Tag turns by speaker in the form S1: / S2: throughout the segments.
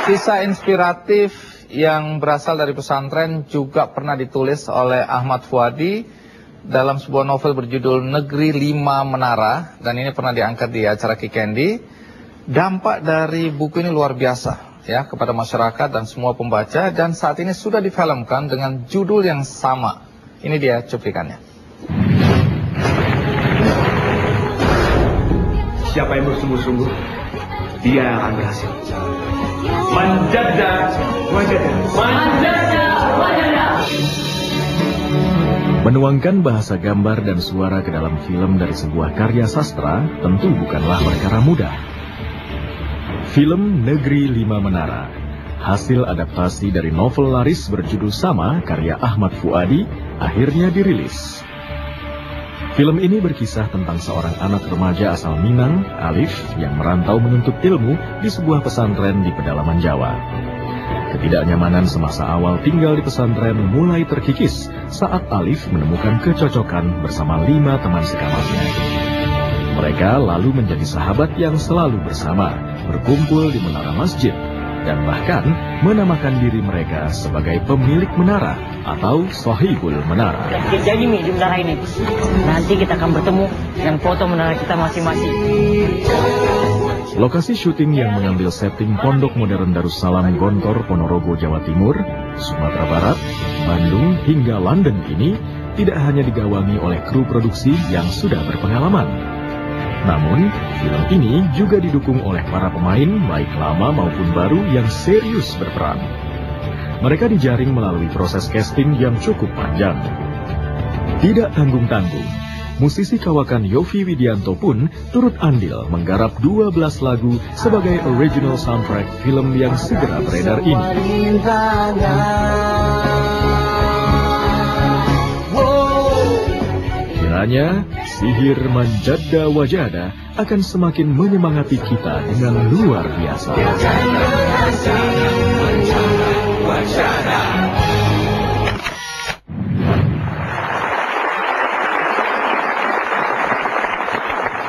S1: Kisah inspiratif yang berasal dari pesantren juga pernah ditulis oleh Ahmad Fuadi dalam sebuah novel berjudul Negeri Lima Menara, dan ini pernah diangkat di acara Kikendi. Dampak dari buku ini luar biasa ya kepada masyarakat dan semua pembaca, dan saat ini sudah difilmkan dengan judul yang sama. Ini dia cuplikannya.
S2: Siapa yang bersungguh-sungguh, dia akan berhasil. Manjada wajada, manjada wajada.
S3: Menuangkan bahasa gambar dan suara ke dalam film dari sebuah karya sastra tentu bukanlah perkara mudah. Film Negeri Lima Menara, hasil adaptasi dari novel laris berjudul sama karya Ahmad Fuadi, akhirnya dirilis. Film ini berkisah tentang seorang anak remaja asal Minang, Alif, yang merantau menuntut ilmu di sebuah pesantren di pedalaman Jawa. Ketidaknyamanan semasa awal tinggal di pesantren mulai terkikis saat Alif menemukan kecocokan bersama 5 teman sekamarnya. Mereka lalu menjadi sahabat yang selalu bersama, berkumpul di menara masjid, dan bahkan menamakan diri mereka sebagai pemilik menara atau Sahibul Menara.
S4: Jadi Mi, di menara ini nanti kita akan bertemu dengan foto menara kita masing-masing.
S3: Lokasi syuting yang mengambil setting Pondok Modern Darussalam Gontor, Ponorogo, Jawa Timur, Sumatera Barat, Bandung hingga London ini tidak hanya digawangi oleh kru produksi yang sudah berpengalaman. Namun, film ini juga didukung oleh para pemain baik lama maupun baru yang serius berperan. Mereka dijaring melalui proses casting yang cukup panjang. Tidak tanggung-tanggung, musisi kawakan Yovie Widianto pun turut andil menggarap 12 lagu sebagai original soundtrack film yang segera beredar ini. Kiranya sihir Manjada Wajada akan semakin menyemangati kita dengan luar biasa.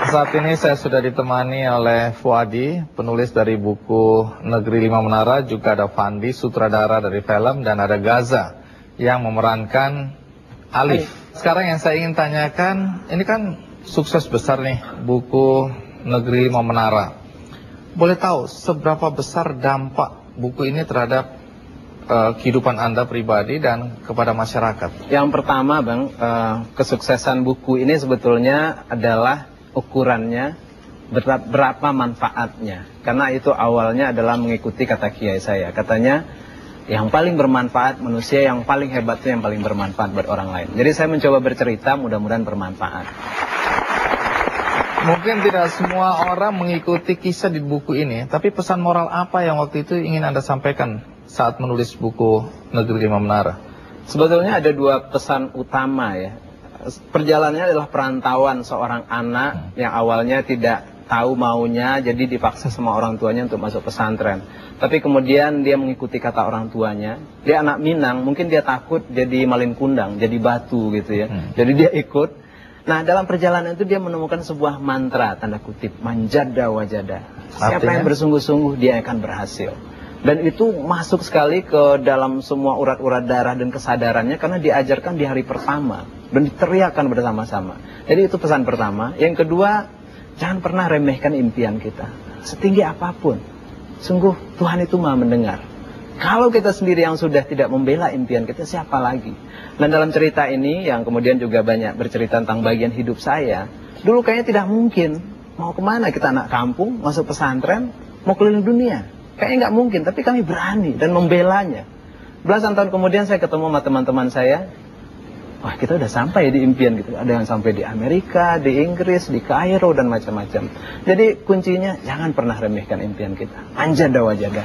S1: Saat ini saya sudah ditemani oleh Fuadi, penulis dari buku Negeri Lima Menara, juga ada Fandi, sutradara dari film, dan ada Gaza yang memerankan Alif. Sekarang yang saya ingin tanyakan, ini kan sukses besar nih buku Negeri Lima Menara. Boleh tahu seberapa besar dampak buku ini terhadap kehidupan Anda pribadi dan kepada masyarakat?
S5: Yang pertama Bang, kesuksesan buku ini sebetulnya adalah ukurannya berapa manfaatnya. Karena itu awalnya adalah mengikuti kata kiai saya. Katanya yang paling bermanfaat manusia, yang paling hebat itu yang paling bermanfaat buat orang lain. Jadi saya mencoba bercerita, mudah-mudahan bermanfaat.
S1: Mungkin tidak semua orang mengikuti kisah di buku ini, tapi pesan moral apa yang waktu itu ingin Anda sampaikan saat menulis buku Negeri Lima Menara?
S5: Sebetulnya ada 2 pesan utama ya. Perjalanannya adalah perantauan seorang anak yang awalnya tidak tahu maunya, jadi dipaksa sama orang tuanya untuk masuk pesantren. Tapi kemudian dia mengikuti kata orang tuanya. Dia anak Minang, mungkin dia takut jadi malin kundang, jadi batu gitu ya. Jadi dia ikut. Nah, dalam perjalanan itu dia menemukan sebuah mantra, tanda kutip, Manjada Wajada. Siapa yang bersungguh-sungguh, dia akan berhasil. Dan itu masuk sekali ke dalam semua urat-urat darah dan kesadarannya, karena diajarkan di hari pertama dan diteriakkan bersama-sama. Jadi itu pesan pertama. Yang kedua, jangan pernah remehkan impian kita, setinggi apapun. Sungguh Tuhan itu Maha mendengar. Kalau kita sendiri yang sudah tidak membela impian kita, siapa lagi? Dan dalam cerita ini yang kemudian juga banyak bercerita tentang bagian hidup saya, dulu kayaknya tidak mungkin. Mau kemana kita, anak kampung, masuk pesantren, mau keliling dunia? Kayaknya nggak mungkin, tapi kami berani dan membelanya. Belasan tahun kemudian saya ketemu sama teman-teman saya. Wah, kita udah sampai di impian gitu. Ada yang sampai di Amerika, di Inggris, di Kairo, dan macam-macam. Jadi kuncinya jangan pernah remehkan impian kita. Manjada Wajada.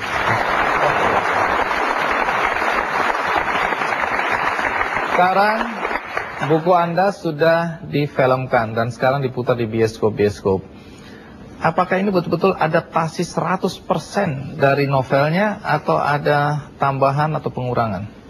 S1: Sekarang buku Anda sudah difilmkan dan sekarang diputar di bioskop-bioskop. Apakah ini betul-betul adaptasi 100% dari novelnya atau ada tambahan atau pengurangan?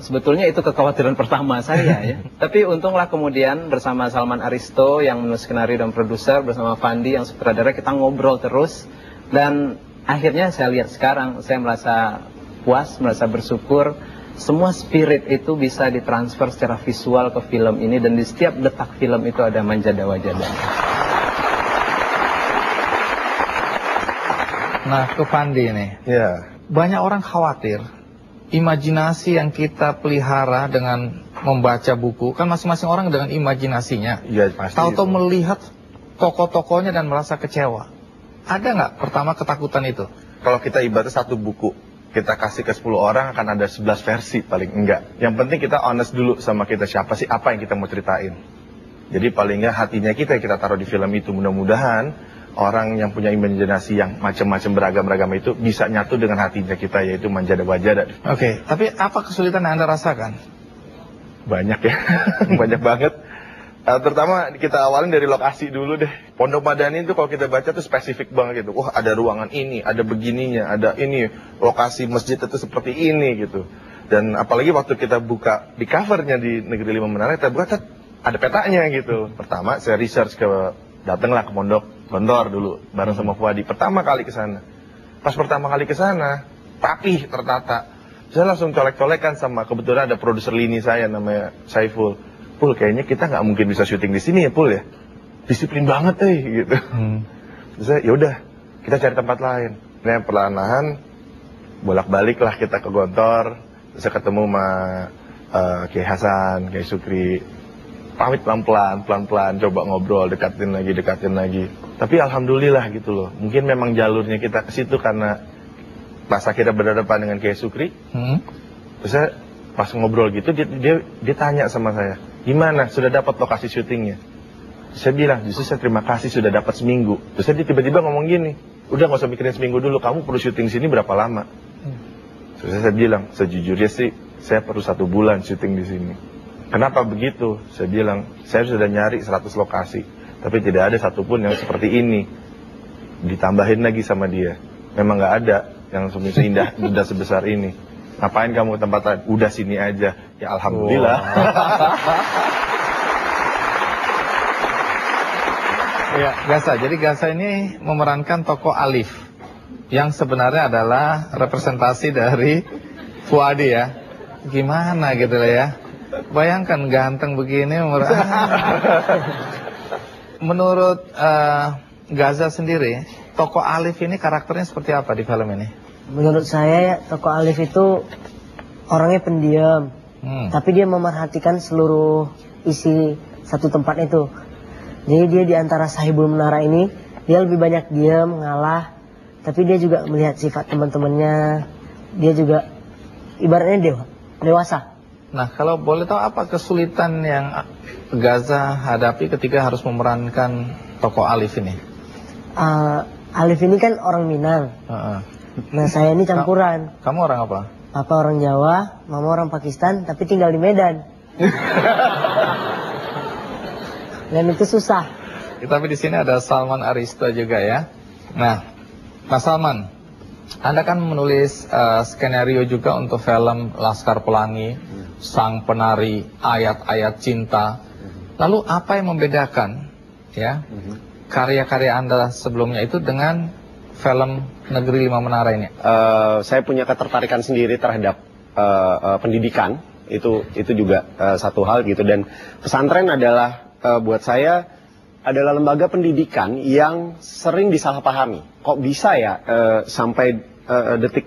S5: Sebetulnya itu kekhawatiran pertama saya ya. Tapi untunglah kemudian bersama Salman Aristo yang menulis skenario dan produser, bersama Fandi yang sutradara, kita ngobrol terus. Dan akhirnya saya lihat sekarang, saya merasa puas, merasa bersyukur. Semua spirit itu bisa ditransfer secara visual ke film ini, dan di setiap detak film itu ada Manjada Wajada.
S1: Nah, ke Fandi nih.
S6: Ya.
S1: Banyak orang khawatir imajinasi yang kita pelihara dengan membaca buku, kan masing-masing orang dengan imajinasinya.
S6: Iya, pasti.
S1: Tahu-tahu melihat tokoh-tokohnya dan merasa kecewa. Ada nggak pertama ketakutan itu?
S6: Kalau kita ibaratnya satu buku, kita kasih ke 10 orang akan ada 11 versi paling enggak. Yang penting kita honest dulu sama kita, siapa sih, apa yang kita mau ceritain. Jadi paling enggak hatinya kita yang kita taruh di film itu. Mudah-mudahan orang yang punya imajinasi yang macam-macam beragam-ragam itu bisa nyatu dengan hatinya kita, yaitu Manjada Wajada.
S1: Oke, tapi apa kesulitan yang Anda rasakan?
S6: Banyak ya, banyak banget. Terutama kita awalin dari lokasi dulu deh. Pondok Madani itu kalau kita baca tuh spesifik banget gitu. Wah, ada ruangan ini, ada begininya, ada ini, lokasi masjid itu seperti ini gitu. Dan apalagi waktu kita buka di covernya di Negeri Lima Menara, kita buka ada petanya gitu. Pertama saya research datanglah ke Pondok Gontor dulu bareng sama Fuadi. Pertama kali ke sana. Pas pertama kali ke sana, rapih, tertata. Saya langsung colek-colekan sama, kebetulan ada produser lini saya namanya Saiful. Pul, kayaknya kita nggak mungkin bisa syuting di sini ya, Pul ya. Disiplin banget gitu. Terus saya, yaudah, kita cari tempat lain. Nah, perlahan-lahan bolak-balik lah kita ke Gontor. Terus saya ketemu sama Kiai Hasan, Kiai Sukri. Pamit pelan-pelan, coba ngobrol, dekatin lagi. Tapi alhamdulillah gitu loh. Mungkin memang jalurnya kita ke situ karena pas kita berhadapan dengan Kiai Sukri. Terus saya pas ngobrol gitu, dia tanya sama saya, gimana, sudah dapat lokasi syutingnya? Saya bilang, justru saya terima kasih sudah dapat seminggu. Terus dia tiba-tiba ngomong gini, udah gak usah mikirin seminggu dulu, kamu perlu syuting sini berapa lama? Terus saya bilang, sejujurnya sih, saya perlu 1 bulan syuting di sini. Kenapa begitu? Saya bilang, saya sudah nyari 100 lokasi, tapi tidak ada satupun yang seperti ini. Ditambahin lagi sama dia, memang gak ada yang seindah, udah sebesar ini. Ngapain kamu ke tempat lain? Udah sini aja. Ya alhamdulillah.
S1: Ya, Gaza. Jadi Gaza ini memerankan tokoh Alif yang sebenarnya adalah representasi dari Fuadi ya. Gimana gitu lah ya. Bayangkan ganteng begini. Menurut Gaza sendiri, tokoh Alif ini karakternya seperti apa di film ini?
S7: Menurut saya ya, tokoh Alif itu orangnya pendiam, tapi dia memerhatikan seluruh isi satu tempat itu. Jadi dia di antara Sahibul Menara ini, dia lebih banyak diam, ngalah, tapi dia juga melihat sifat teman-temannya. Dia juga ibaratnya dewasa.
S1: Nah, kalau boleh tahu apa kesulitan yang Gaza hadapi ketika harus memerankan tokoh Alif ini?
S7: Alif ini kan orang Minang. Nah, saya ini campuran.
S1: Kamu orang apa?
S7: Papa orang Jawa, mama orang Pakistan, tapi tinggal di Medan. Dan itu susah.
S1: Tapi di sini ada Salman Aristo juga ya. Nah, Mas Salman, Anda kan menulis skenario juga untuk film Laskar Pelangi, Sang Penari, Ayat-Ayat Cinta. Lalu apa yang membedakan ya karya-karya Anda sebelumnya itu dengan film Negeri Lima Menara ini?
S8: Saya punya ketertarikan sendiri terhadap pendidikan, itu juga satu hal gitu. Dan pesantren adalah buat saya adalah lembaga pendidikan yang sering disalahpahami. Kok bisa ya sampai detik